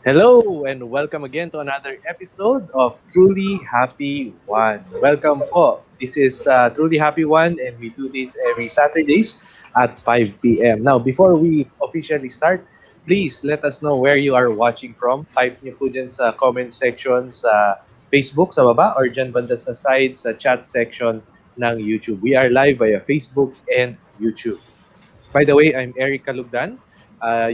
Hello and welcome again to another episode of Truly Happy One. Welcome po. This is Truly Happy One and we do this every Saturdays at 5 p.m. Now, before we officially start, please let us know where you are watching from. Type niyo po dyan sa comment section sa Facebook sa baba or dyan banda sa side sa chat section ng YouTube. We are live via Facebook and YouTube. By the way, I'm Eric Kalugdan.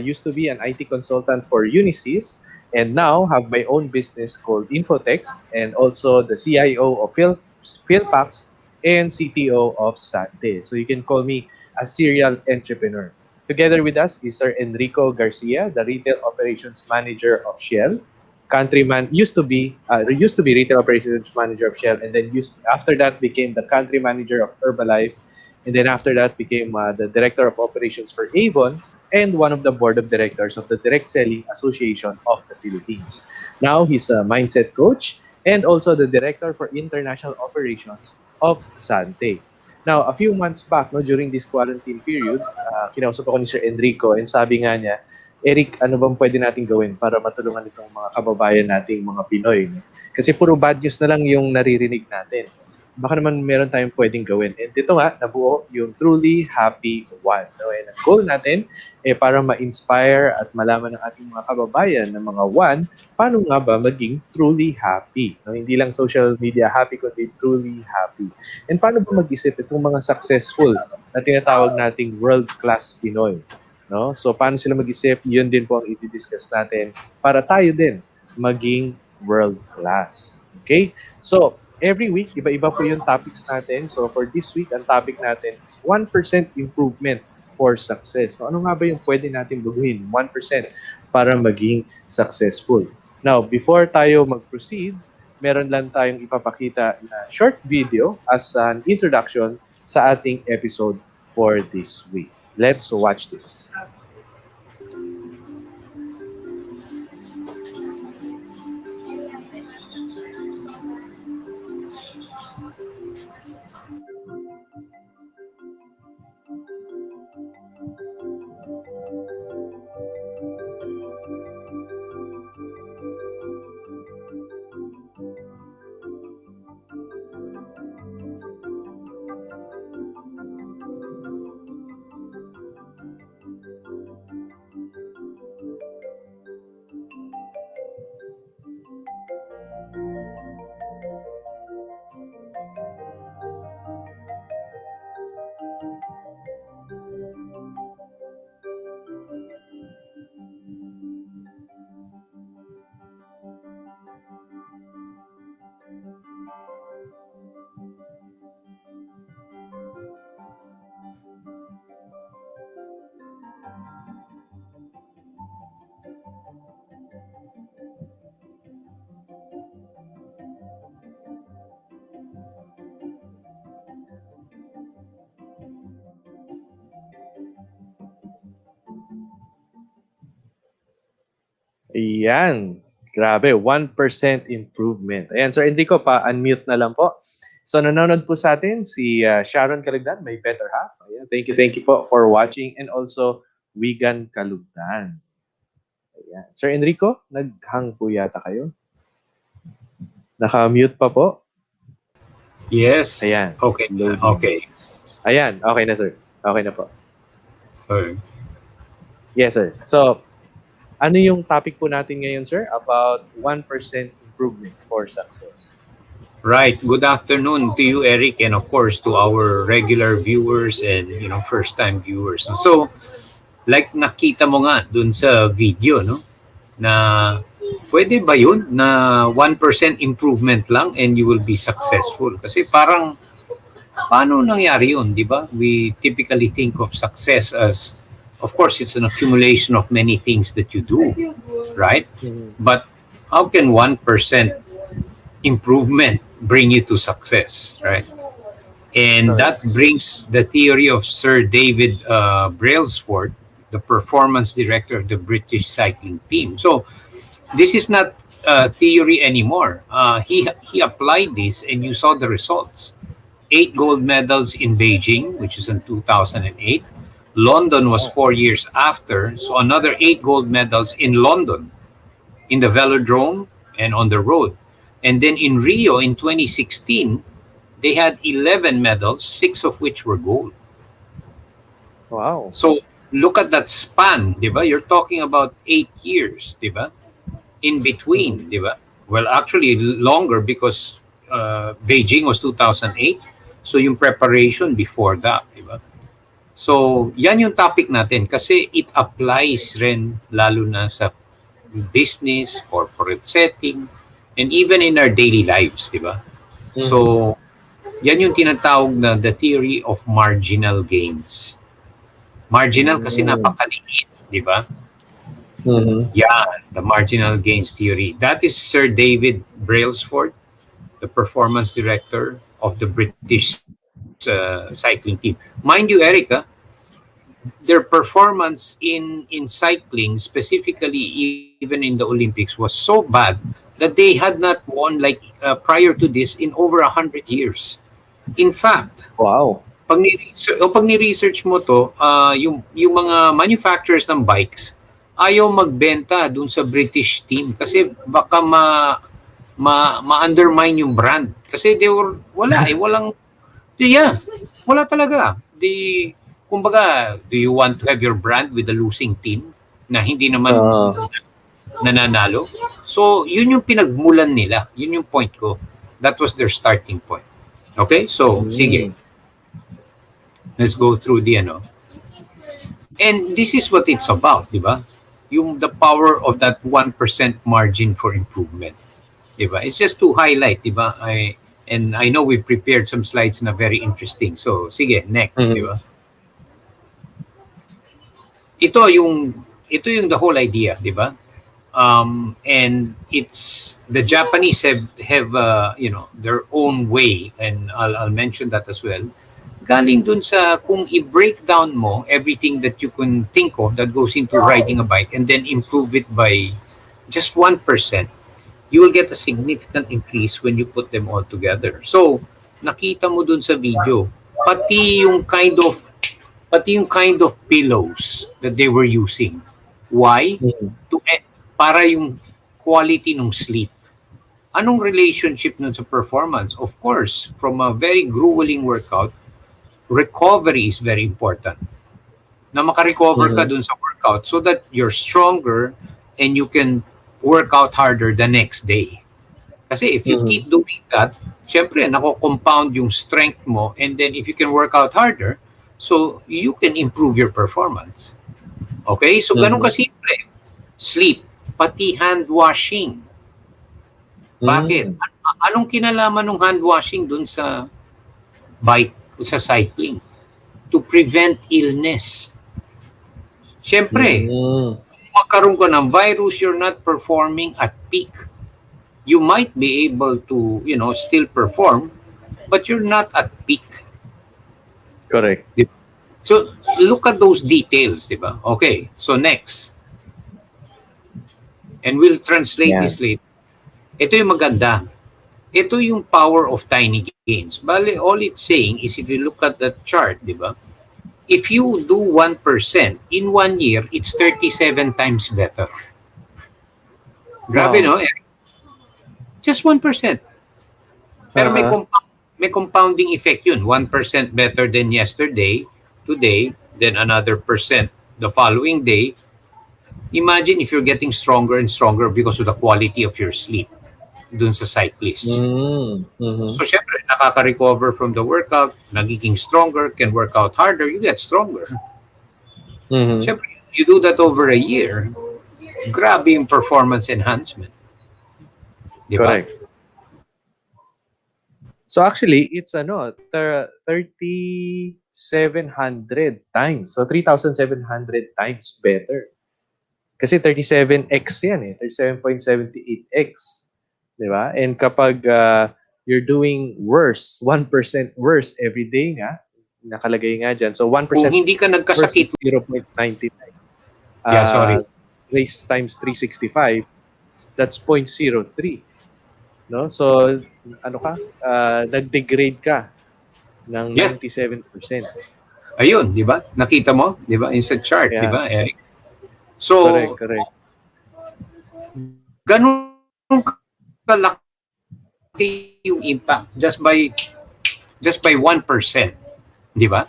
Used to be an IT consultant for Unisys and now have my own business called Infotext and also the CIO of Philpax and CTO of Sante. So you can call me a serial entrepreneur. Together with us is Sir Enrico Garcia, the Retail Operations Manager of Shell. Countryman used to be Retail Operations Manager of Shell, and then after that became the Country Manager of Herbalife, and then after that became the Director of Operations for Avon and one of the Board of Directors of the Direct Selling Association of the Philippines. Now he's a mindset coach and also the Director for International Operations of Sante. Now, a few months back, no, during this quarantine period, kinausap ako ni Sir Enrico and sabi nga niya, Eric, ano bang pwede natin gawin para matulungan itong mga kababayan nating mga Pinoy? No? Kasi puro bad news na lang yung naririnig natin. Baka naman meron tayong pwedeng gawin. And dito nga, nabuo yung Truly Happy One. No? And ang goal natin para ma-inspire at malaman ng ating mga kababayan ng mga one, paano nga ba maging truly happy? No? Hindi lang social media happy, kundi truly happy. And paano ba mag-isip itong mga successful na tinatawag nating world-class Pinoy? No? So paano sila mag-isip? Yun din po ang i-discuss natin para tayo din maging world-class. Okay? So, every week, iba-iba po yung topics natin. So, for this week, ang topic natin is 1% improvement for success. So, ano nga ba yung pwede natin gawin? 1% para maging successful. Now, before tayo mag-proceed, meron lang tayong ipapakita na short video as an introduction sa ating episode for this week. Let's watch this. Ayan. Grabe, 1% improvement. Ayan, Sir Enrico, pa-unmute na lang po. So, nanonood po sa atin si Sharon Kalugdan, may better half. Ayan, thank you po for watching. And also, Wigan Kalugdan. Ayan. Sir Enrico, nag-hang po yata kayo. Naka-mute pa po. Yes. Ayan. Okay. Loading. Okay. Ayan, okay na, sir. Okay na po. So, Yes, sir. So, ano yung topic po natin ngayon, sir? About 1% improvement for success. right. Good afternoon to you, Eric, and of course to our regular viewers and first-time viewers. So, like nakita mo nga dun sa video, no? Na pwede ba yun na 1% improvement lang and you will be successful? Kasi parang paano nangyari yun, di ba? We typically think of success as, of course, it's an accumulation of many things that you do, right? But how can 1% improvement bring you to success, right? And that brings the theory of Sir David Brailsford, the performance director of the British cycling team. So this is not theory anymore. He applied this and you saw the results. 8 gold medals in Beijing, which is in 2008. London was 4 years after, so another 8 gold medals in London. in the velodrome and on the road. And then in Rio in 2016, they had 11 medals, six of which were gold. Wow. So look at that span, di ba? You're talking about 8 years, di ba? In Mhm. between, di ba? Well, actually longer because Beijing was 2008. So yung preparation before that, di ba? So yan yung topic natin kasi it applies rin lalo na sa business, corporate setting, and even in our daily lives, di ba? Mhm. So yan yung tinatawag na the theory of marginal gains. Marginal kasi Mm. napakaliit, di ba? Mhm. Yeah, the marginal gains theory. That is Sir David Brailsford, the performance director of the British cycling team. Mind you, Erica, their performance in cycling, specifically even in the Olympics, was so bad that they had not won like prior to this in over 100 years. In fact, Wow. pag ni-research mo to, yung mga manufacturers ng bikes, ayaw magbenta dun sa British team kasi baka ma-undermine yung brand. Kasi walang, yeah, wala talaga. Kumbaga, do you want to have your brand with a losing team na hindi naman Uh, nananalo? So, yun yung pinagmulan nila. Yun yung point ko. That was their starting point. Okay? So, sige. mm. Let's go through the ano. And this is what it's about, di ba? Yung the power of that 1% margin for improvement. Di ba? It's just to highlight, di ba? And I know we've prepared some slides na very interesting. So, sige, next, di Mhm. ba? Ito yung ito yung the whole idea, di ba? And it's the Japanese have their own way, and I'll mention that as well. Galing dun sa kung i-break down mo everything that you can think of that goes into riding a bike and then improve it by just 1%, you will get a significant increase when you put them all together. So, nakita mo dun sa video, pati yung kind of pillows that they were using. Why? Mhm. Para yung quality ng sleep. Anong relationship nun sa performance? Of course, from a very grueling workout, recovery is very important. Na makarecover ka Mhm. dun sa workout so that you're stronger and you can work out harder the next day. Kasi if you Mhm. keep doing that, syempre, nako-compound yung strength mo, and then if you can work out harder, so you can improve your performance. Okay? So, ganun Mhm. kasimple. Sleep, pati hand washing. Bakit? Mm. Anong kinalaman ng hand washing dun sa bike, sa cycling? To prevent illness. Siyempre, Mm. magkaroon ka ng virus, you're not performing at peak. You might be able to, still perform, but you're not at peak. Correct. So, look at those details, di ba? Okay, so next. And we'll translate Yeah. this later. Ito yung maganda. Ito yung power of tiny gains. Bale, all it's saying is if you look at that chart, di ba? If you do 1%, in 1 year, it's 37 times better. Grabe, Wow. no? Just 1%. Pero Uh-huh. may compounding effect yun. 1% better than yesterday, today, then another percent the following day. Imagine if you're getting stronger and stronger because of the quality of your sleep dun sa cyclist. Mm. Mhm. So, syempre, nakaka-recover from the workout, nagiging stronger, can work out harder, you get stronger. Mhm. Syempre, you do that over a year, grabe yung performance enhancement. Di ba? Correct. So actually, it's 3,700 times. So 3,700 times better. Kasi 37x yan eh. 37.78x. Di ba? And kapag you're doing worse, 1% worse every day nga, nakalagay nga dyan. So Kung 1% hindi ka worse nagkasakit, is 0.99. yeah, sorry. Race times 365, that's 0.03. No? So, ano ka? Nag-degrade ka ng Yeah, 97%. ayun, di ba? Nakita mo, di ba? Yung sa chart, di Yeah, ba, Eric? So, correct, correct. ganun kalaki yung impact just by 1%, di ba?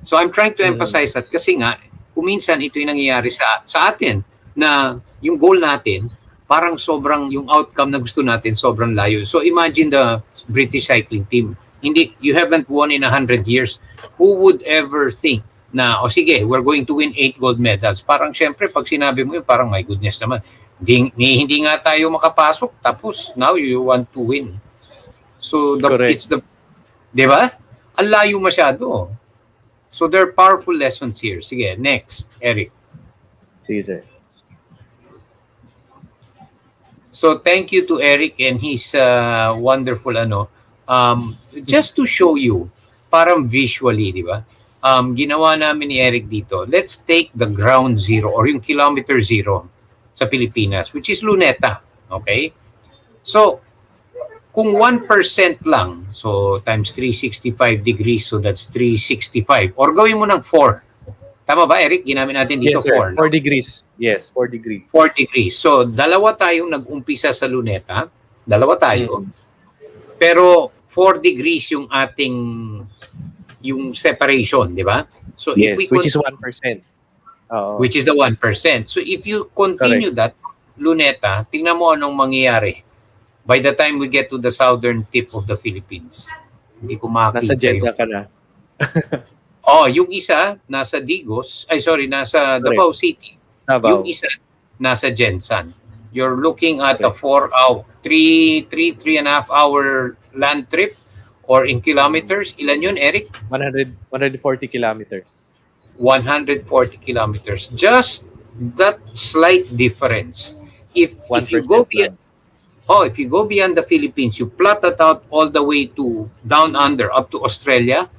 So I'm trying to emphasize that kasi nga kuminsan ito yung nangyayari sa atin na yung goal natin parang sobrang yung outcome na gusto natin sobrang layo. So imagine the British cycling team. Hindi, you haven't won in 100 years. Who would ever think na, o sige, we're going to win 8 gold medals? Parang syempre, pag sinabi mo yun, parang my goodness naman. Hindi nga tayo makapasok, tapos now you want to win. So it's the, di ba? Ang layo masyado. So there are powerful lessons here. Sige, next, Eric. Sige, sir. So thank you to Eric and his wonderful just to show you parang visually, di ba? Ginawa namin ni Eric dito. Let's take the ground zero or yung kilometer zero sa Pilipinas, which is Luneta. Okay? So kung 1% lang, so times 365 degrees, so that's 365. Or gawin mo ng 4. Tama ba, Eric? Ginamit natin dito, yes, 4. 4 no? degrees. Yes, 4 degrees. 4 degrees. So, dalawa tayong nag-umpisa sa Luneta. Dalawa tayo. Pero 4 degrees yung ating yung separation, di ba? So, yes, if we which is 1%. Which is the 1%. So, if you continue that, Luneta, tingnan mo anong mangyayari. By the time we get to the southern tip of the Philippines, hindi ko makakita. Nasa Jeddah ka na. Yung isa nasa Digos, nasa Davao City. Davao. Yung isa nasa Jensan. You're looking at a 3.5 hour land trip, or in kilometers, ilan yun, Eric? 140 kilometers. 140 kilometers. Just that slight difference. If you go beyond the Philippines, you plot that out all the way to down under up to Australia,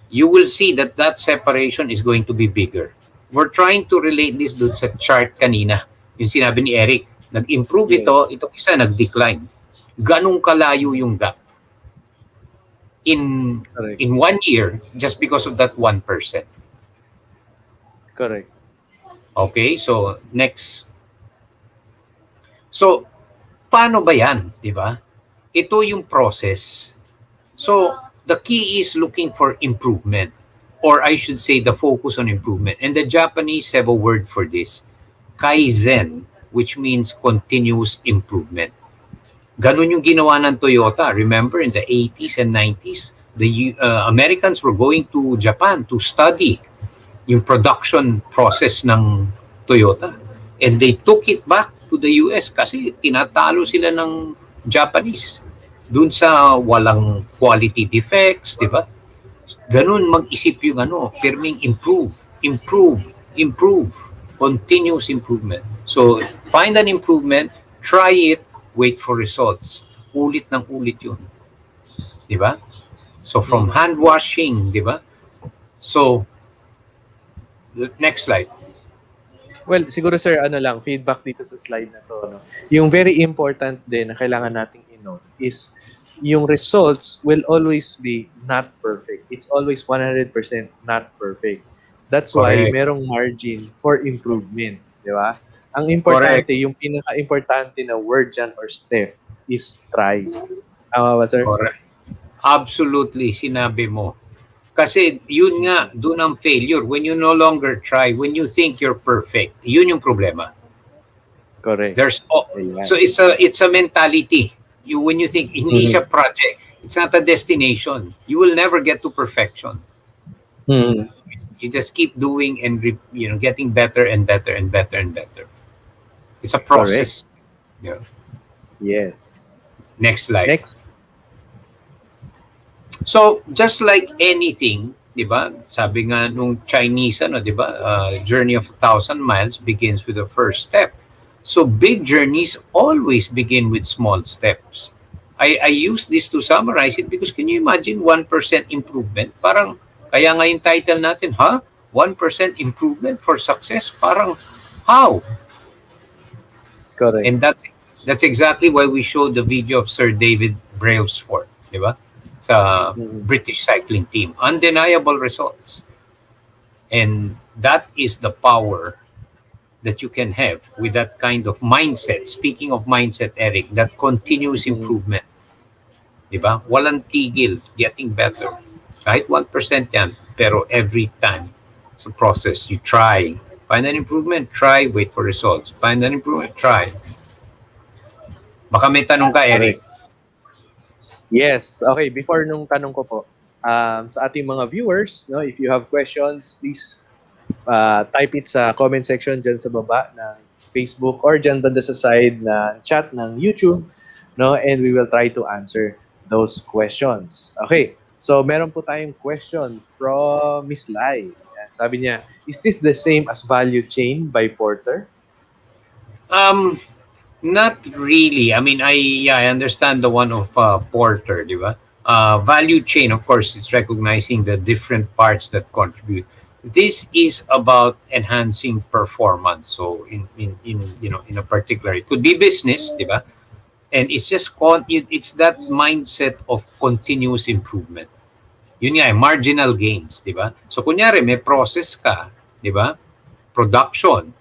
you will see that separation is going to be bigger. We're trying to relate this dun sa chart kanina. Yung sinabi ni Eric, nag-improve itong isa nag-decline. Ganong kalayo yung gap in 1 year just because of that 1%. Correct. Okay, so next. So, paano ba yan, di ba? Ito yung process. So, the key is looking for improvement, or I should say the focus on improvement. And the Japanese have a word for this, kaizen, which means continuous improvement. Ganun yung ginawa ng Toyota. Remember, in the 80s and 90s, the Americans were going to Japan to study yung production process ng Toyota. And they took it back to the US kasi tinatalo sila ng Japanese dun sa walang quality defects, di ba? Ganun mag-isip yung pirming improve, continuous improvement. So, find an improvement, try it, wait for results. Ulit ng ulit yun. Di ba? So, from hand washing, di ba? So, next slide. Well, siguro sir, feedback dito sa slide na to. No? Yung very important din na kailangan nating i-note is yung results will always be not perfect. It's always 100% not perfect. That's why merong margin for improvement. Di ba? Ang importante, yung pinaka-importante na word dyan or step is try. Tama ba, sir? Correct. Absolutely, sinabi mo. Kasi yun nga, doon ang failure. When you no longer try, when you think you're perfect, yun yung problema. Correct. So it's a mentality. When you think hindi siya project, it's not a destination. You will never get to perfection. You just keep doing and getting better and better and better and better. It's a process. Yeah. Yes. Next slide. Next. So, just like anything, di ba? Sabi nga nung Chinese, di ba? Journey of 1,000 miles begins with the first step. So, big journeys always begin with small steps. I use this to summarize it because can you imagine 1% improvement? Parang, kaya nga yung title natin, 1% improvement for success? Parang, how? Correct. And that's exactly why we showed the video of Sir David Brailsford, di ba? Sa British cycling team. Undeniable results. And that is the power that you can have with that kind of mindset. Speaking of mindset, Eric, that continuous Mhm. improvement, di ba? Walang tigil, getting better. Kahit 1% yan, pero every time it's a process. You try. Find an improvement, try, wait for results. Find an improvement, try. Baka may tanong ka, Eric. Correct. Yes. Okay, before nung tanong ko po, sa ating mga viewers, no, if you have questions, please type it sa comment section dyan sa baba ng Facebook or dyan banda sa side na chat ng YouTube, no, and we will try to answer those questions. Okay, so meron po tayong question from Miss Lai. Yan, sabi niya, is this the same as value chain by Porter? Um, Not really. I mean, I understand the one of Porter, di ba? Value chain, of course, it's recognizing the different parts that contribute. This is about enhancing performance. So in in a particular, it could be business, di ba? And it's just it's that mindset of continuous improvement. Yun nga, marginal gains, di ba? So kunyari may process ka, di ba? Production,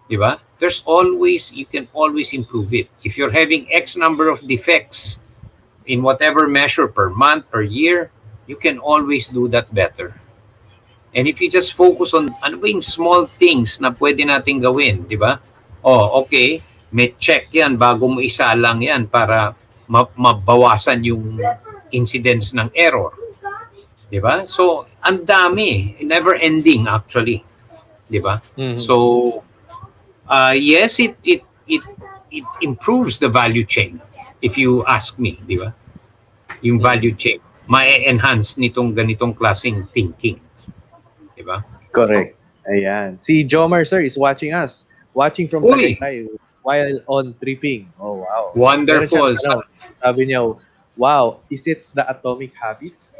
di ba? There's always, you can always improve it. If you're having X number of defects in whatever measure per month, per year, you can always do that better. And if you just focus on ano ba yung small things na pwede natin gawin, di ba? Oh, okay, may check yan bago mo isalang yan para mabawasan yung incidence ng error. Di ba? So, ang dami, never ending actually. Di ba? Mhm. So, yes, it improves the value chain. If you ask me, di ba? Yung value chain, ma-enhance nitong ganitong klaseng thinking, di ba? Correct. Ayan. Si Jomar sir is watching us. Watching from Uy, Tagaytay while on tripping. Oh, wow. Meron siyang wonderful. tanong. Sabi niya, wow, is it the atomic habits?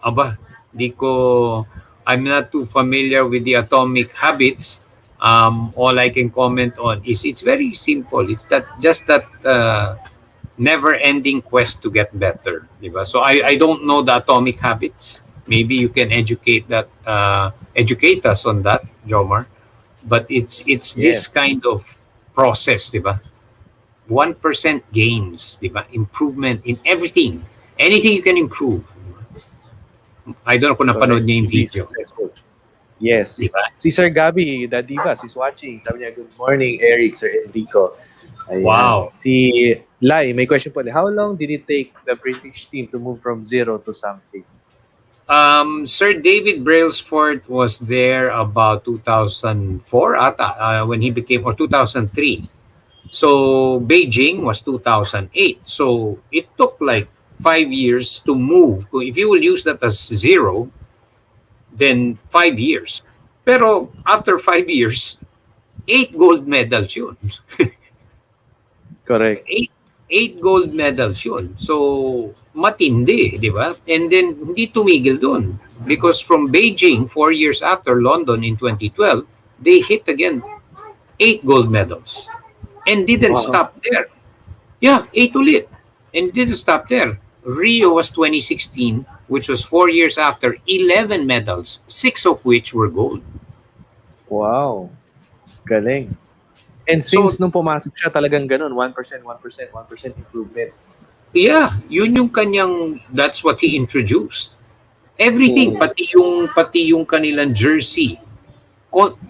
Aba, di ko, I'm not too familiar with the atomic habits. All I can comment on is it's very simple. It's that just that never-ending quest to get better, di ba? So I don't know the atomic habits. Maybe you can educate us on that, Jomar. But it's this Yes. kind of process, di ba? 1% gains, di ba? Improvement in everything. Anything you can improve. I don't know kung napanood Correct. niya yung To be video. successful. Yes. Di ba? Si Sir Gabi, the Diva, is watching. Sabi niya, good morning, Eric, Sir Enrico. Ayan. Wow. Si Lai, may question po. How long did it take the British team to move from zero to something? Sir David Brailsford was there about 2004 ata, when he became, or 2003. So Beijing was 2008. So it took like 5 years to move. If you will use that as zero, then 5 years. Pero after 5 years, 8 gold medals yun. Correct. Eight gold medals yun. So, matindi, di ba? And then, hindi tumigil dun. Because from Beijing, 4 years after London in 2012, they hit again 8 gold medals. And didn't Wow. stop there. Yeah, 8 ulit. And didn't stop there. Rio was 2016, which was 4 years after, 11 medals, 6 of which were gold. Wow. Galing. And So, since nung pumasok siya, talagang ganun, 1%, 1%, 1% improvement. yeah, yun yung kanyang, that's what he introduced. Everything, Mm. pati yung kanilang jersey.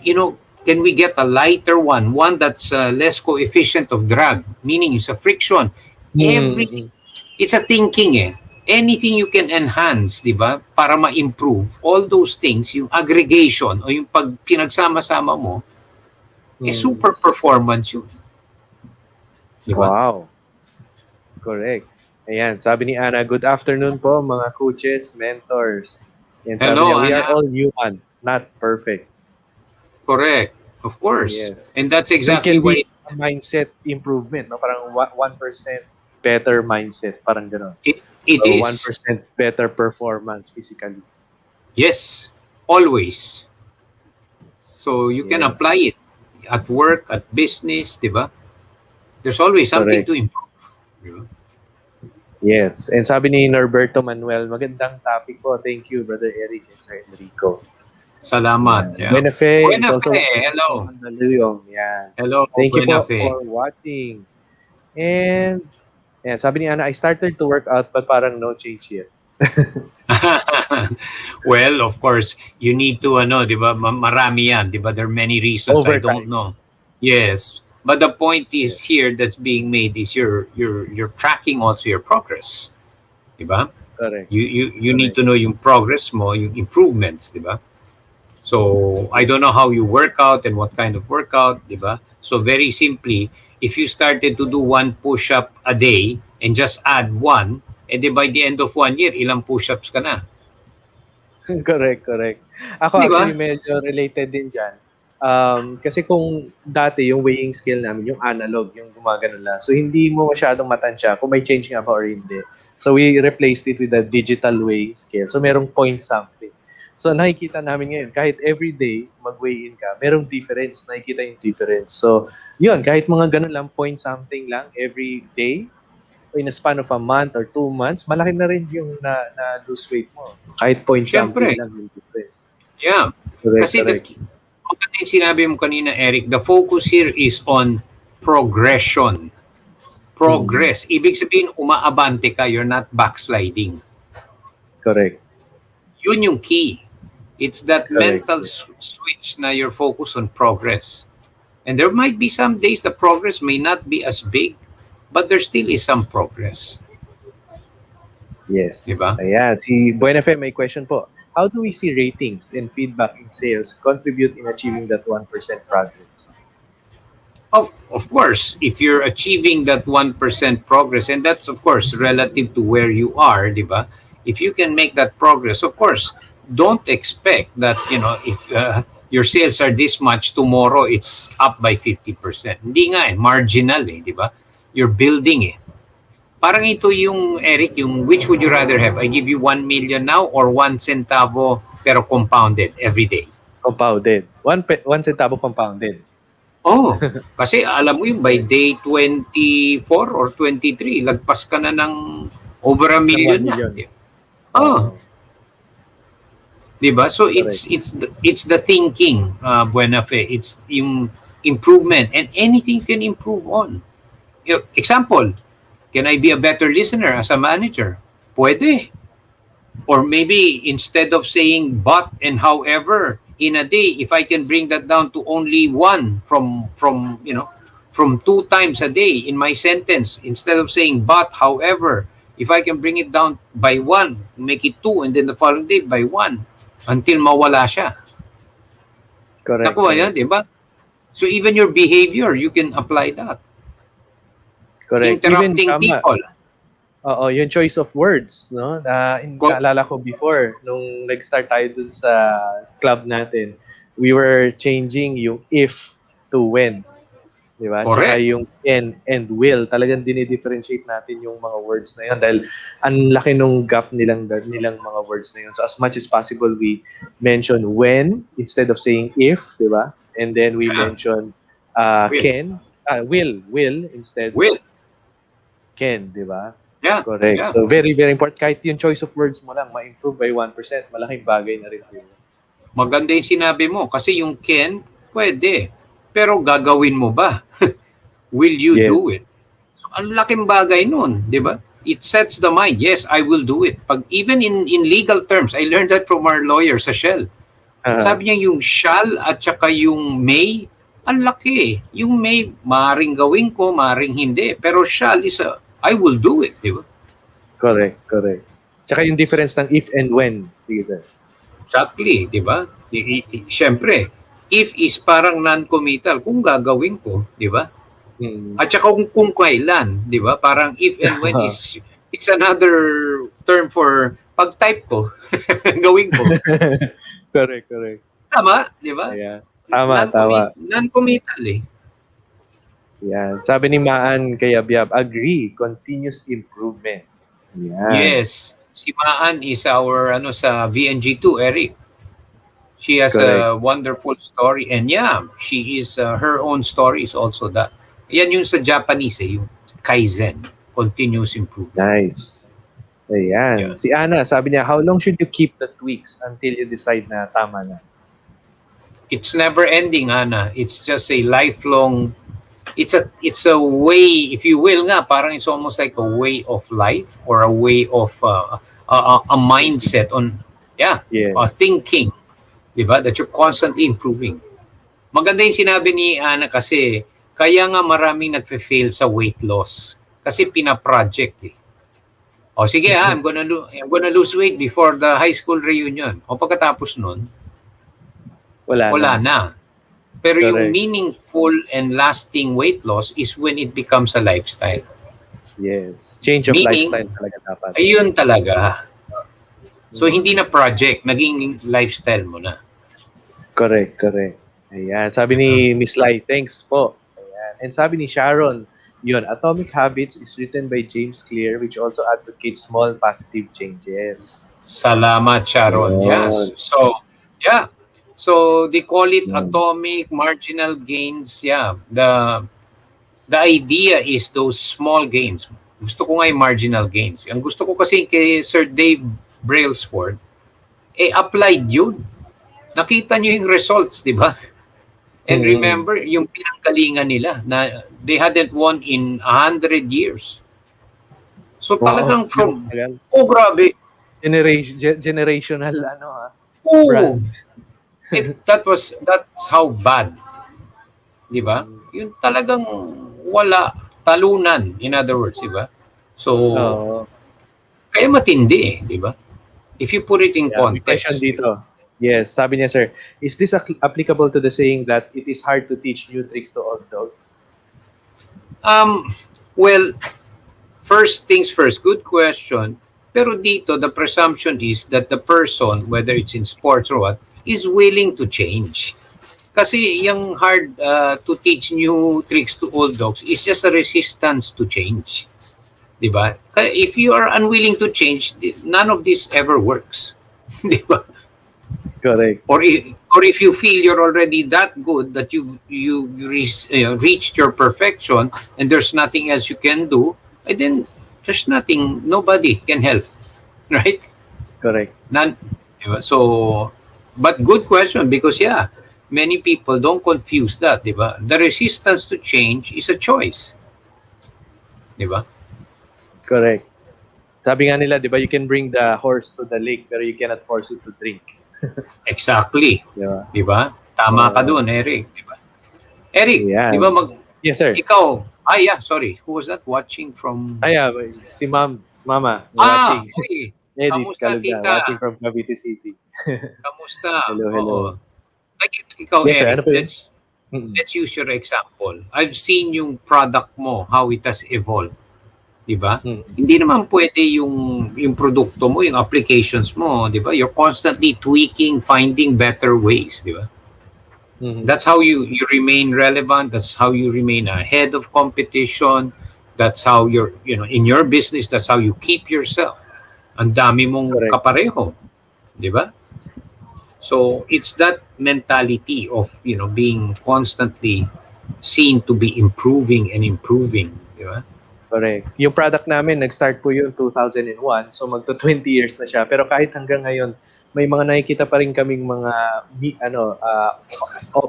You know, can we get a lighter one that's less coefficient of drag, meaning it's a friction. Mm. It's a thinking eh. Anything you can enhance, di ba, para ma-improve, all those things, yung aggregation o yung pag pinagsama-sama mo, super performance yun. Di ba? Wow. Correct. Ayan, sabi ni Ana, good afternoon po mga coaches, mentors. Yan, sabi Hello, niya, we are Ana. all human, not perfect. Correct. Of course. Yes. And that's So it exactly can what be a mindset improvement, no? Parang 1% better mindset, parang gano'n. it Or is. 1% better performance physically. Yes. Always. So you can Yes. apply it at work, at business, di ba? There's always something Correct. to improve. Di ba? Yes. And sabi ni Norberto Manuel, magandang topic po. Thank you, Brother Eric and Sir Enrico. Salamat. Yan. Yeah. Buena Fe is Buena also Fe, watching us from hello. Mandaluyong. Yan. Hello, Thank you Buena po Fe. for watching. And yeah, sabi ni Ana, I started to work out but parang no change yet. Well, of course, you need to ano, 'di ba? Marami 'yan, 'di ba? There are many reasons. I don't Overtime. know. Yes. But the point Yeah. is here that's being made is you're tracking also your progress, 'di ba? Correct. You need Correct. to know yung progress mo, yung improvements, 'di ba? So, I don't know how you work out and what kind of workout, 'di ba? So very simply, if you started to do one push-up a day and just add one, and then by the end of 1 year, ilang push-ups ka na? Correct, correct. Ako 'Di ba? actually medyo related din diyan. Kasi kung dati yung weighing scale namin, yung analog, yung gumagano lang. So hindi mo masyadong matansya kung may change nga ba or hindi. So we replaced it with a digital weighing scale. So merong point something. So nakikita namin ngayon, kahit every day mag-weigh in ka, merong difference, nakikita yung difference. So yun, kahit mga ganun lang, point something lang every day, in a span of a month or 2 months, malaki na rin yung na lose weight mo. Kahit point something Siyempre. lang yung difference. Yeah. Correct, Kasi correct. maganda yung sinabi mo kanina, Eric, the focus here is on progression. Hmm, Progress. Ibig sabihin, umaabante ka, you're not backsliding. correct, Yun yung key. It's that correct. mental switch na you're focused on progress. And there might be some days the progress may not be as big, but there still is some progress. Di Yes. ba? Ayan. Si Buenafe, may question po. How do we see ratings and feedback in sales contribute in achieving that 1% progress? Of course, if you're achieving that 1% progress, and that's of course relative to where you are, di ba? If you can make that progress, of course, don't expect that, if your sales are this much, tomorrow it's up by 50%. Hindi nga marginal di ba? You're building Parang ito yung, Eric, yung which would you rather have? I give you 1 million now or 1 centavo pero compounded every day? Compounded. One centavo compounded. Oh, kasi alam mo yung by day 24 or 23, lagpas ka na ng over a Ng million 1 na. million. Oh, Oo. 'di ba? So Correct. it's the thinking, Buena Fe. It's yung improvement and anything you can improve on. Example, can I be a better listener as a manager? Pwede. Or maybe instead of saying but and however in a day, if I can bring that down to only one from 2 times a day in my sentence, instead of saying but however, if I can bring it down by one, make it two, and then the following day by one until mawala siya. Correct, Nakuha yan, correct. di ba? So even your behavior, you can apply that. Correct. Even Interrupting tama. people. Oo, yung choice of words, no? Naalala ko before, nung nag-start tayo dun sa club natin, we were changing yung if to when. Di ba? Tsaka Correct. yung can and will. Talagang dinidifferentiate natin yung mga words na yun dahil ang laki nung gap nilang mga words na yun. So as much as possible, we mention when instead of saying if, di ba? And then we Yeah. mention Will. will instead Will. of can, di ba? Yeah. Correct. Yeah. So very, very important. Kahit yung choice of words mo lang, ma-improve by 1%, malaking bagay na rin po yun. Maganda yung sinabi mo kasi yung can, pwede. Pero gagawin mo ba? Will you Yes. do it? So, ang laking bagay nun, di ba? It sets the mind. Yes, I will do it. Pag even in legal terms, I learned that from our lawyer sa Shell. Sabi niya yung shall at saka yung may, ang laki. Yung may, maring gawin ko, maring hindi. Pero shall is I will do it, di ba? Correct, correct. Tsaka yung difference ng if and when. Sige, sir. Exactly, di ba? Siyempre, if is parang non-committal, kung gagawin ko, di ba? Mm. At saka kung kailan, di ba? Parang if and when is it's another term for pag-type ko, gawin ko. Correct, correct. Tama, di ba? Ayan. Tama, tama. Non-committal Yan. Sabi ni Maan kay Abyab, agree, continuous improvement. Yan. Yes. Si Maan is our sa VNG2, Eric. She has Correct. a wonderful story and yeah, she is her own story is also that. Yan yung sa Japanese yung Kaizen, continuous improvement. Nice. Ayan. Yeah. Si Ana, sabi niya, how long should you keep the tweaks until you decide na tama na? it's never ending, Ana. It's just a lifelong, it's a way, if you will nga, parang it's almost like a way of life or a way of a Thinking. mindset on, yeah, Yeah. thinking, di ba? That you're constantly improving. Maganda yung sinabi ni Ana kasi kaya nga maraming nagfe-fail sa weight loss kasi pina-project eh. O sige ha, I'm gonna lose weight before the high school reunion. O pagkatapos nun, Wala na. wala na. Pero yung Correct. meaningful and lasting weight loss is when it becomes a lifestyle. Yes. Change of lifestyle Meaning, talaga dapat. ayun talaga. So hindi na project, naging lifestyle mo na. Correct, correct. Ayan. Sabi ni Miss Lai, thanks po. Ayan. And sabi ni Sharon, yun, Atomic Habits is written by James Clear which also advocates small positive changes. Salamat, Sharon. Yes. Yun. So, yeah. So they call it Yun. atomic marginal gains. Yeah. The idea is those small gains. Gusto ko nga yung marginal gains. Ang gusto ko kasi kay Sir Dave Brailsford, applied yun. Nakita nyo yung results, di ba? And remember, yung pinanggalingan nila na they hadn't won in 100 years. So talagang from, oh grabe. Generational Oh, brand. that's how bad. Di ba? Yung talagang wala talunan, in other words, di ba? So, kaya matindi di ba? If you put it in May context. question dito. Yes, sabi niya, sir, is this applicable to the saying that it is hard to teach new tricks to old dogs? Well, first things first, good question. Pero dito, the presumption is that the person, whether it's in sports or what, is willing to change. Kasi yung hard to teach new tricks to old dogs is just a resistance to change. Diba? If you are unwilling to change, none of this ever works. Diba? Correct. Or if you feel you're already that good that you reached your perfection and there's nothing else you can do, then there's nothing, nobody can help. Right? Correct. None. Diba? So, but good question because yeah, many people don't confuse that, diba? The resistance to change is a choice. Diba? Correct. Sabi nga nila, diba, you can bring the horse to the lake pero you cannot force it to drink. Exactly. Diba? Diba? Tama ka dun, Eric. Diba? Eric, Yeah. diba Yes, sir. Ikaw, yeah, sorry. Who was that watching from? Si Mama. Watching. Okay. Edith Kamusta, Calugna, tita? watching from Cavite City. Kamusta? Hello. Like ikaw, Yes, sir. Eric, Ano po yun? let's use your example. I've seen yung product mo, how it has evolved. Diba? Hindi naman pwede yung produkto mo, yung applications mo, diba? You're constantly tweaking, finding better ways, diba? That's how you remain relevant. That's how you remain ahead of competition. That's how you're, in your business, that's how you keep yourself. Ang dami mong kapareho, diba? So it's that mentality of, being constantly seen to be improving and improving, diba? Correct. Yung product namin, nag-start po yun 2001. So magto 20 years na siya. Pero kahit hanggang ngayon, may mga nakikita pa rin kaming mga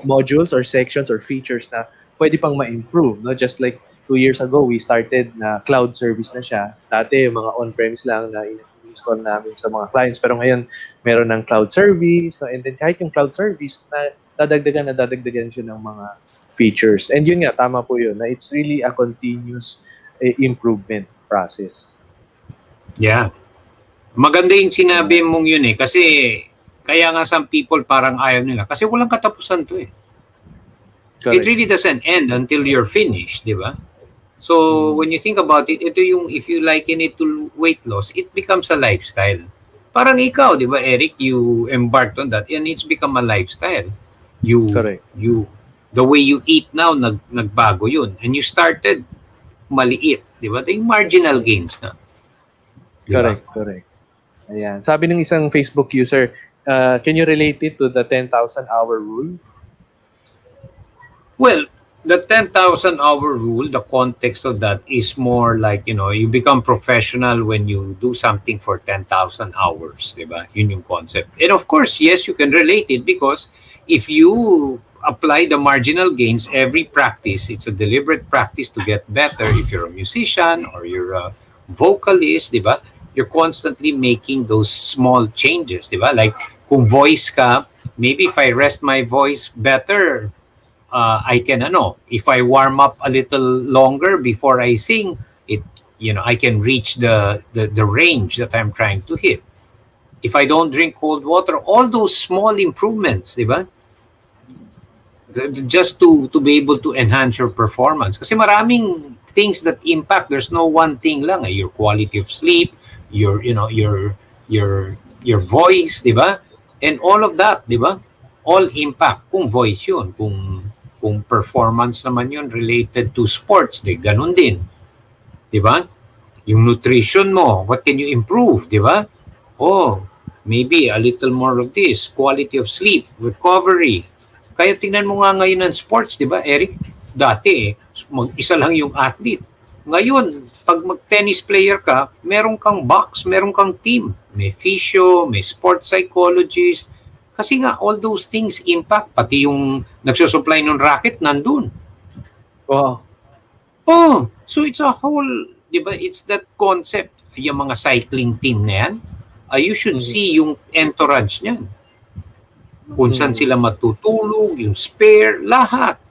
modules or sections or features na pwede pang ma-improve. No? Just like 2 years ago, we started na cloud service na siya. Dati, mga on-premise lang na install namin sa mga clients. Pero ngayon, meron ng cloud service. No? And then kahit yung cloud service, dadagdagan siya ng mga features. And yun nga, tama po yun. Na it's really a continuous improvement process. Yeah. Maganda yung sinabi mong yun kasi kaya nga some people parang ayaw nila kasi walang katapusan to eh. Correct. It really doesn't end until you're finished, di ba? So when you think about it, ito yung if you liken it to weight loss, it becomes a lifestyle. Parang ikaw, di ba, Eric, you embarked on that and it's become a lifestyle. Correct. The way you eat now, nagbago yun. And you started maliit, di ba? Yung marginal gains na. Diba? Correct. Ayan. Sabi ng isang Facebook user, can you relate it to the 10,000 hour rule? Well, The 10,000 hour rule, the context of that is more like, you become professional when you do something for 10,000 hours, diba? Yun yung concept. And of course, yes, you can relate it because if you apply the marginal gains every practice, it's a deliberate practice to get better. If you're a musician or you're a vocalist, diba? You're constantly making those small changes, diba? Like kung voice ka, maybe if I rest my voice better, I can if I warm up a little longer before I sing it, I can reach the range that I'm trying to hit. If I don't drink cold water, all those small improvements, diba? Just to be able to enhance your performance. Kasi maraming things that impact. There's no one thing lang. Your quality of sleep, your your voice, di ba? And all of that, di ba? All impact. Kung voice yun, kung performance naman yun related to sports, di ganun din. Di ba? Yung nutrition mo, what can you improve, di ba? Oh, maybe a little more of this, quality of sleep, recovery. Kaya tingnan mo nga ngayon ng sports, di ba, Eric? Dati, mag-isa lang yung athlete. Ngayon, pag mag-tennis player ka, meron kang box, meron kang team. May physio, may sports psychologist. Kasi nga, all those things impact. Pati yung nagsusupply ng racket, nandun. Wow. Oh, so it's a whole, di ba, it's that concept. Yung mga cycling team na yan, you should see yung entourage niyan. Kung saan sila matutulog, yung spare, lahat.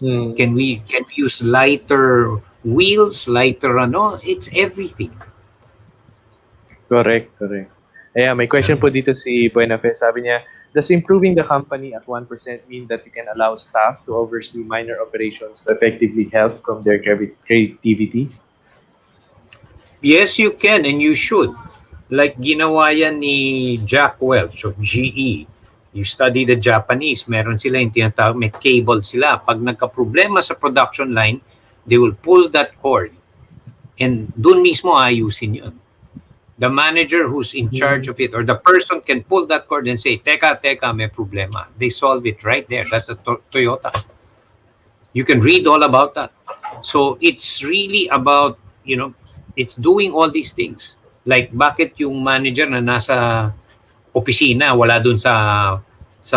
Can we use lighter wheels, lighter it's everything. Correct. Ayan, may question po dito si Buenafe. Sabi niya, does improving the company at 1% mean that you can allow staff to oversee minor operations to effectively help from their creativity? Yes, you can and you should. Like ginawa yan ni Jack Welch of GE. You study the Japanese, meron sila yung tinatawag, may cable sila. Pag nagka-problema sa production line, they will pull that cord. And dun mismo ayusin yun. The manager who's in charge of it or the person can pull that cord and say, teka, may problema. They solve it right there. That's the Toyota. You can read all about that. So it's really about, it's doing all these things. Like bakit yung manager na nasa opisina, wala dun sa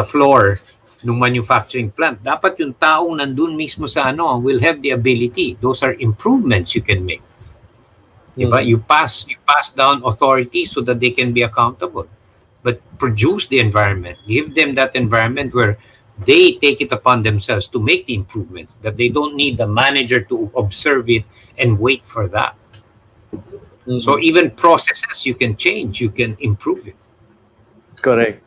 floor ng manufacturing plant. Dapat yung taong nandun mismo sa will have the ability. Those are improvements you can make. Diba? You pass down authority so that they can be accountable. But produce the environment. Give them that environment where they take it upon themselves to make the improvements, that they don't need the manager to observe it and wait for that. So even processes you can change, you can improve it. Correct.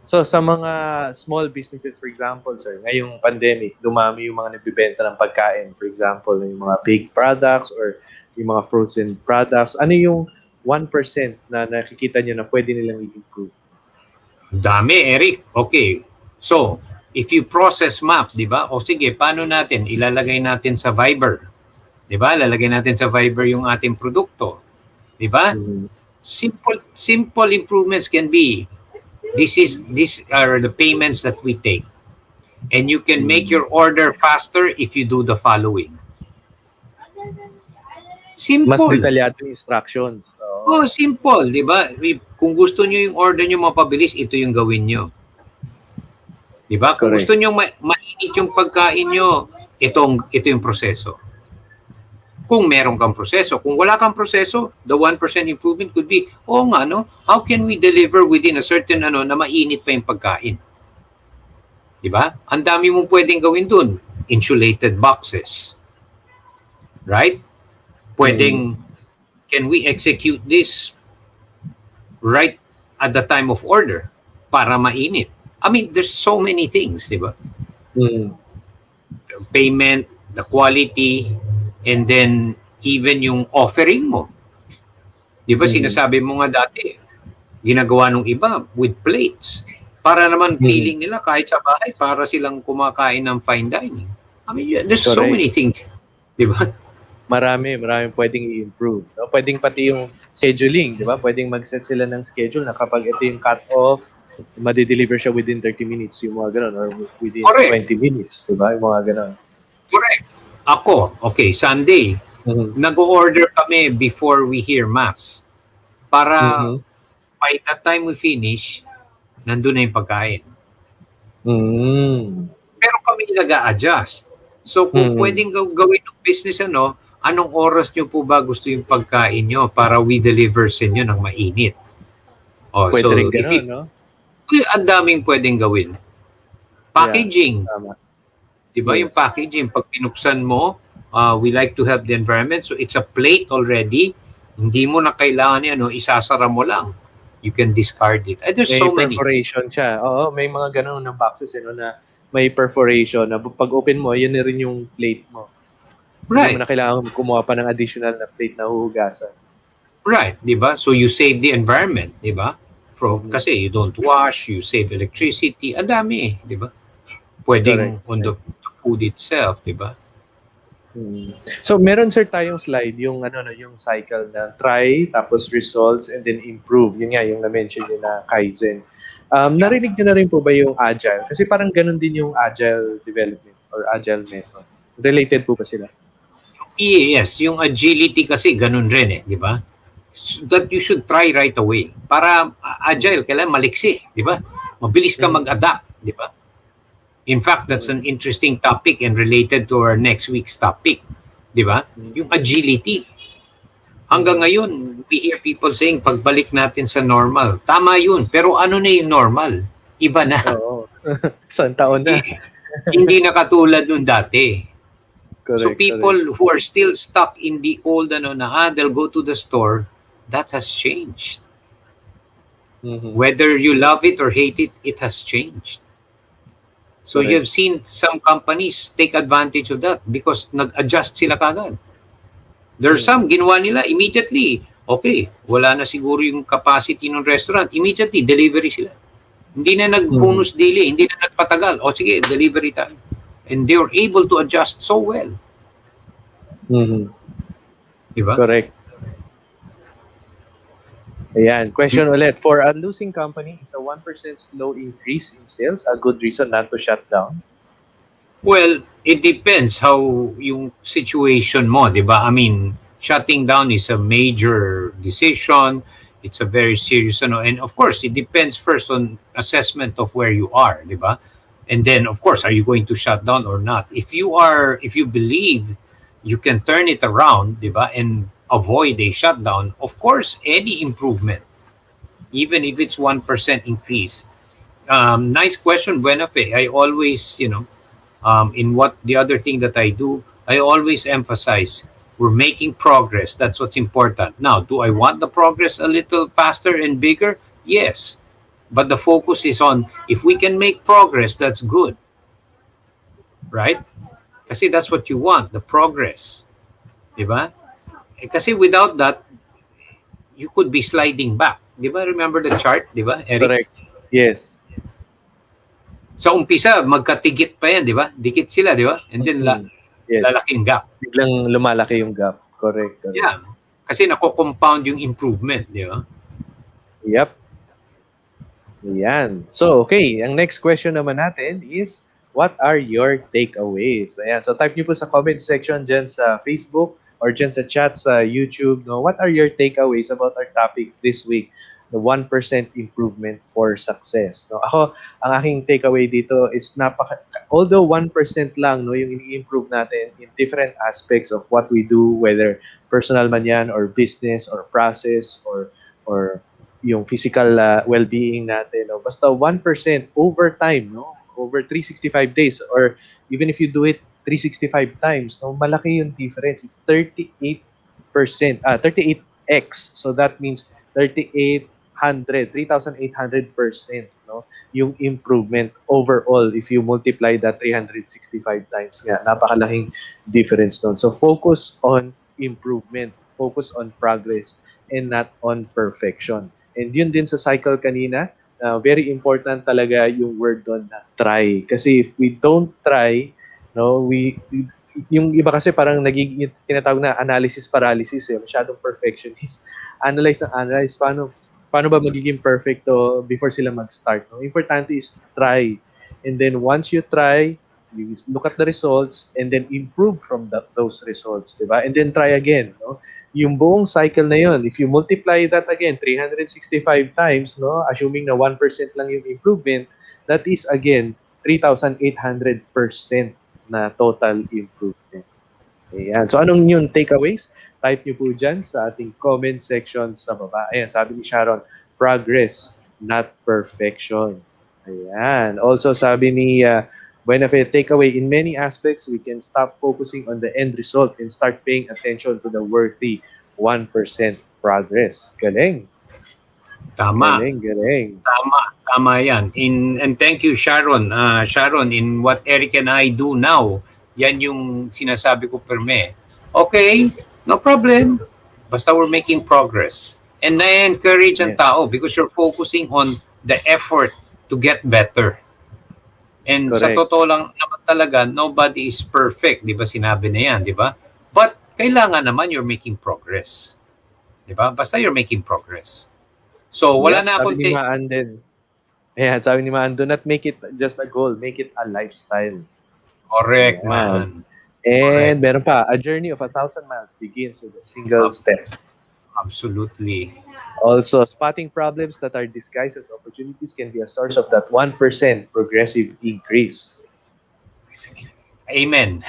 So sa mga small businesses, for example, sir, ngayong pandemic, dumami yung mga nagbibenta ng pagkain. For example, yung mga baked products or yung mga frozen products. Ano yung 1% na nakikita nyo na pwede nilang i-improve? Dami, Eric. Okay. So, if you process map, di ba? O sige, paano natin? Ilalagay natin sa Viber. Di ba? Lalagay natin sa Viber yung ating produkto. Di ba? Simple improvements can be, these are the payments that we take. And you can make your order faster if you do the following. Simple. Mas detalyado yung instructions. Simple, di ba? Kung gusto nyo yung order nyo mapabilis, ito yung gawin nyo. Di ba? Kung gusto nyo mainit yung pagkain nyo, ito yung proseso. Kung meron kang proseso. Kung wala kang proseso, the 1% improvement could be, how can we deliver within a certain na mainit pa yung pagkain? Di ba? Ang dami mong pwedeng gawin dun. Insulated boxes. Right? Pwedeng, can we execute this right at the time of order para mainit? I mean, there's so many things, di ba? The payment, the quality, and then even yung offering mo. Di ba sinasabi mo nga dati, ginagawa nung iba with plates. Para naman feeling nila kahit sa bahay, para silang kumakain ng fine dining. I mean, there's so many things. Di ba? Marami pwedeng i-improve. No? Pwedeng pati yung scheduling, di ba? Pwedeng mag-set sila ng schedule na kapag ito yung cut-off, Madi-deliver siya within 30 minutes, yung mga ganun, or within Correct. 20 minutes, di ba? Yung mga ganun. Correct. Ako, okay, Sunday, Mhm. nag-order kami before we hear Mass. Para Mhm. by the time we finish, nandun na yung pagkain. Mm. Pero kami nag-a-adjust. So kung Mhm. pwedeng gawin ng business, anong oras nyo po ba gusto yung pagkain nyo para we deliver sa inyo ng mainit? Oh, Pwede rin so if ganun, it, no? ang daming pwedeng gawin. Yeah, Packaging, tama. di ba? Yung Yes. packaging, pag pinuksan mo, we like to have the environment. So it's a plate already. Hindi mo na kailangan yan, isasara mo lang. You can discard it. And there's May so many things. perforation siya. Oo, may mga ganun na boxes, no, na may perforation na pag open mo, yun na rin yung plate mo. Hindi mo Right. na kailangan kumuha pa ng additional na plate na huhugasan. Right, 'di ba? So you save the environment, 'di ba? Mhm. Kasi you don't wash, you save electricity. Ang dami, 'di ba? Correct. Pwedeng on Correct. the food itself, 'di ba? So meron sir tayong slide yung ano no, yung cycle na try tapos results and then improve. Yun nga yung na-mention niyo na Kaizen. Narinig niyo na rin po ba yung agile? Kasi parang ganun din yung agile development or agile method. Related po ba sila? Yes, yung agility kasi ganun rin 'di ba? That you should try right away. Para agile, kailangan maliksi, 'di ba? Mabilis ka Mm. mag-adapt, 'di ba? In fact, that's an Mm. interesting topic and related to our next week's topic, 'di ba? Mm. Yung agility. Hanggang Mm. ngayon, we hear people saying, pagbalik natin sa normal. Tama yun, pero ano na yung normal? Iba na. Oo. Isang taon na. Hindi na katulad nung dati. So Correct, correct. people who are still stuck in the old, they'll go to the store, that has changed. Mhm. Whether you love it or hate it, it has changed. So you Correct. have seen some companies take advantage of that because nag-adjust sila kagad. There are Mm. some, ginawa nila immediately. Okay, wala na siguro yung capacity ng restaurant. Immediately, delivery sila. Hindi na Mhm. nag-bonus delay, hindi na nagpatagal. O sige, delivery tayo. And they were able to adjust so well. Mhm. Di ba? Correct. Ayan, question ulit. For a losing company, is a 1% slow increase in sales a good reason not to shut down? Well, it depends how yung situation mo, di ba? I mean, shutting down is a major decision. It's a very serious, and of course, it depends first on assessment of where you are, di ba? And then, of course, are you going to shut down or not? If you believe you can turn it around, di ba, and avoid a shutdown, of course, any improvement, even if it's 1% increase. Nice question, Buenafe. I always, in what the other thing that I do, I always emphasize we're making progress. That's what's important. Now, do I want the progress a little faster and bigger? Yes. But the focus is on if we can make progress, that's good. Right? Kasi that's what you want, the progress. Diba? Kasi without that, you could be sliding back. Diba? Remember the chart, diba, Eric? Correct. Yes. Sa umpisa, magkatigit pa yan, di ba? Dikit sila, di ba? And then, Mhm. Yes. lalaking gap. Biglang lumalaki yung gap. Correct, correct. Yeah. Kasi nako-compound yung improvement, di ba? Yep. Ayan. So, okay. Ang next question naman natin is, what are your takeaways? Ayan. So, type niyo po sa comment section dyan sa Facebook or dyan sa chat sa YouTube. No? What are your takeaways about our topic this week? The 1% improvement for success. No? Ako, ang aking takeaway dito is although 1% lang no, yung ini-improve natin in different aspects of what we do, whether personal man yan or business or process or yung physical well-being natin. No? Basta 1% over time, no? Over 365 days or even if you do it 365 times, no? Malaki yung difference. It's 38%, 38x. So that means 3,800%, no? Yung improvement overall if you multiply that 365 times nga. Napakalaking difference nun. So focus on improvement, focus on progress, and not on perfection. And yun din sa cycle kanina, very important talaga yung word doon na try. Kasi if we don't try, no, yung iba kasi parang tinatawag na analysis paralysis, masyadong perfectionist. Analyze ng analyze, paano paano ba magiging perfecto before sila mag-start. No? Importante is try. And then once you try, you look at the results and then improve from those results, di ba? And then try again, no? Yung buong cycle na yun, if you multiply that again 365 times, no, assuming na 1% lang yung improvement, that is again 3,800% na total improvement. Ayan. So anong yung takeaways? Type nyo po dyan sa ating comment section sa baba. Ayan, sabi ni Sharon, progress, not perfection. Ayan. Also sabi ni Buenafed, takeaway, in many aspects, we can stop focusing on the end result and start paying attention to the worthy 1% progress. Galing. Tama. Galing, galing. Tama yan. And thank you, Sharon. Sharon, in what Eric and I do now, yan yung sinasabi ko perme. Okay, no problem. Basta we're making progress. And na-encourage ang Yes. tao because you're focusing on the effort to get better. And sa Correct. totoo lang naman talaga, nobody is perfect. Di ba sinabi na yan, di ba? But kailangan naman you're making progress. Di ba? Basta you're making progress. So, wala na akong... Sabi ni Maan din. Ayan, sabi ni Maan, do not make it just a goal, make it a lifestyle. Correct, Ayan. man. And meron pa, a journey of 1,000 miles begins with a single step. Absolutely. Also, spotting problems that are disguised as opportunities can be a source of that 1% progressive increase. Amen.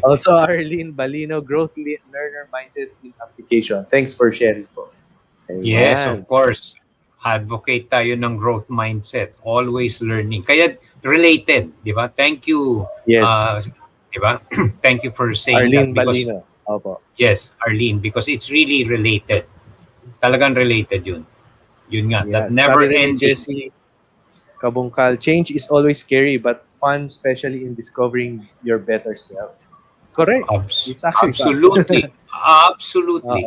Also, Arlene Balino, growth learner mindset in application. Thanks for sharing po. Ayan. Yes, of course. Advocate tayo ng growth mindset. Always learning. Kaya related, di ba? Thank you. Yes. Di ba? Thank you for saying Arlene that. Because, Balino. Opo. yes, Arlene. Because it's really related. Talagang related yun. Yun nga. Yes. That never Sabi rin ni ending. Jessie Kabungkal, change is always scary but fun, especially in discovering your better self. Correct. It's actually Absolutely. fun. Absolutely.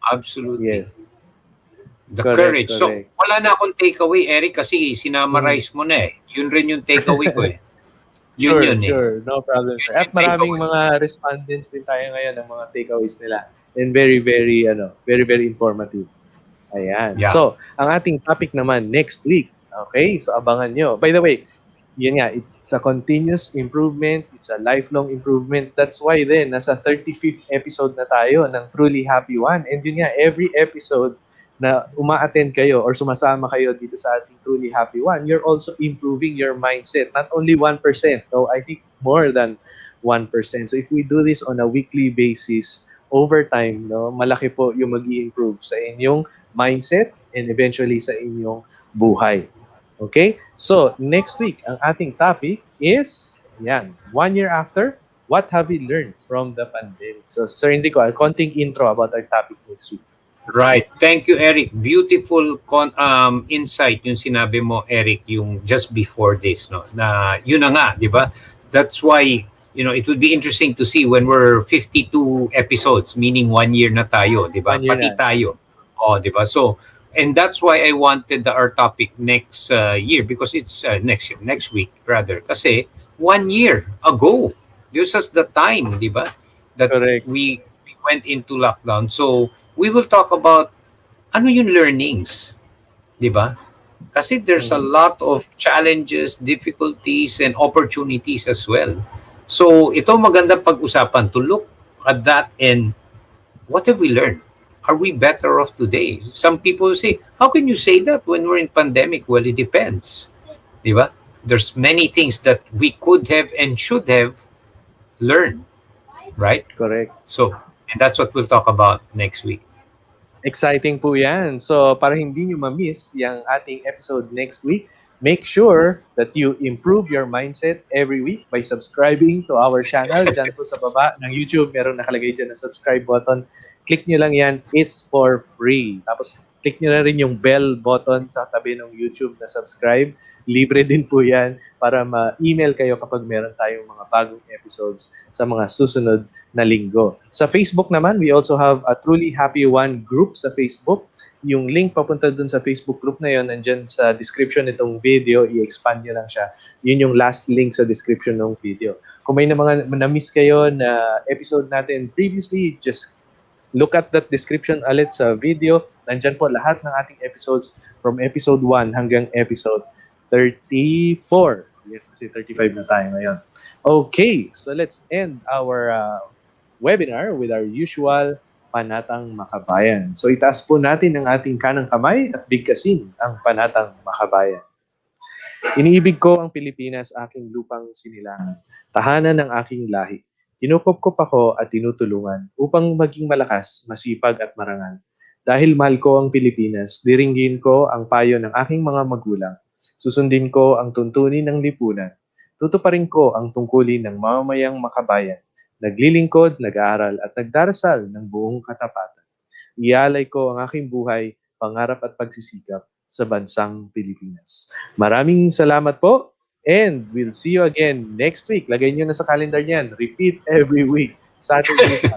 Absolutely. Yes. The Correct, courage. So, correct. wala na akong takeaway, Eric, kasi sinamarize mo na eh. Yun rin yung takeaway ko eh. Yun eh. Sure. No problem, sir. At maraming mga respondents din tayo ngayon ng mga takeaways nila. And very, very, very, very informative. Ayan. Yeah. So, ang ating topic naman next week. Okay? So, abangan nyo. By the way, yun nga, it's a continuous improvement. It's a lifelong improvement. That's why then, nasa 35th episode na tayo ng Truly Happy One. And yun nga, every episode na uma-attend kayo or sumasama kayo dito sa ating Truly Happy One, you're also improving your mindset. Not only 1%, no, I think more than 1%. So if we do this on a weekly basis, over time, no, malaki po yung mag-i-improve sa inyong mindset and eventually sa inyong buhay. Okay? So, next week, ang ating topic is, 1 year after, what have we learned from the pandemic? So, Sir Indico, konting intro about our topic next week. Right. Thank you, Eric. Beautiful insight yung sinabi mo, Eric, yung just before this, no? Na yun na nga, di ba? That's why, it would be interesting to see when we're 52 episodes, meaning 1 year na tayo, di ba? Pati tayo. Oh, di ba? So, and that's why I wanted our topic next year because it's next week rather. Kasi 1 year ago, this was the time, di ba? That Correct. we went into lockdown. So, we will talk about ano yung learnings, di ba? Kasi there's a lot of challenges, difficulties, and opportunities as well. So, ito magandang pag-usapan to look at that and what have we learned? Are we better off today? Some people say, how can you say that when we're in pandemic? Well, it depends. Di ba? There's many things that we could have and should have learned. Right? Correct. So, and that's what we'll talk about next week. Exciting po yan. So, para hindi nyo ma-miss yung ating episode next week, make sure that you improve your mindset every week by subscribing to our channel. Diyan po sa baba ng YouTube, meron nakalagay dyan na subscribe button. Click nyo lang yan. It's for free. Tapos, click nyo na rin yung bell button sa tabi ng YouTube na subscribe. Libre din po yan para ma-email kayo kapag meron tayong mga bagong episodes sa mga susunod na linggo. Sa Facebook naman, we also have a Truly Happy One group sa Facebook. Yung link papunta dun sa Facebook group na yon nandyan sa description nitong video, i-expand nyo lang siya. Yun yung last link sa description ng video. Kung may na mga na-miss kayo na episode natin previously, just Look at that description ulit sa video. Nandyan po lahat ng ating episodes from episode 1 hanggang episode 34. Yes, kasi 35 na tayo ngayon. Okay, so let's end our webinar with our usual panatang makabayan. So itaas po natin ang ating kanang kamay at bigkasin ang panatang makabayan. Iniibig ko ang Pilipinas, aking lupang sinilangan, tahanan ng aking lahi. Kinukop-kop ako at tinutulungan upang maging malakas, masipag at marangal. Dahil mahal ko ang Pilipinas, diringgin ko ang payo ng aking mga magulang. Susundin ko ang tuntunin ng lipunan. Tutuparin ko ang tungkulin ng mamamayang makabayan. Naglilingkod, nag-aaral at nagdarasal ng buong katapatan. Ialay ko ang aking buhay, pangarap at pagsisikap sa bansang Pilipinas. Maraming salamat po and we'll see you again next week. Lagay nyo na sa calendar niyan. Repeat every week. Saturdays at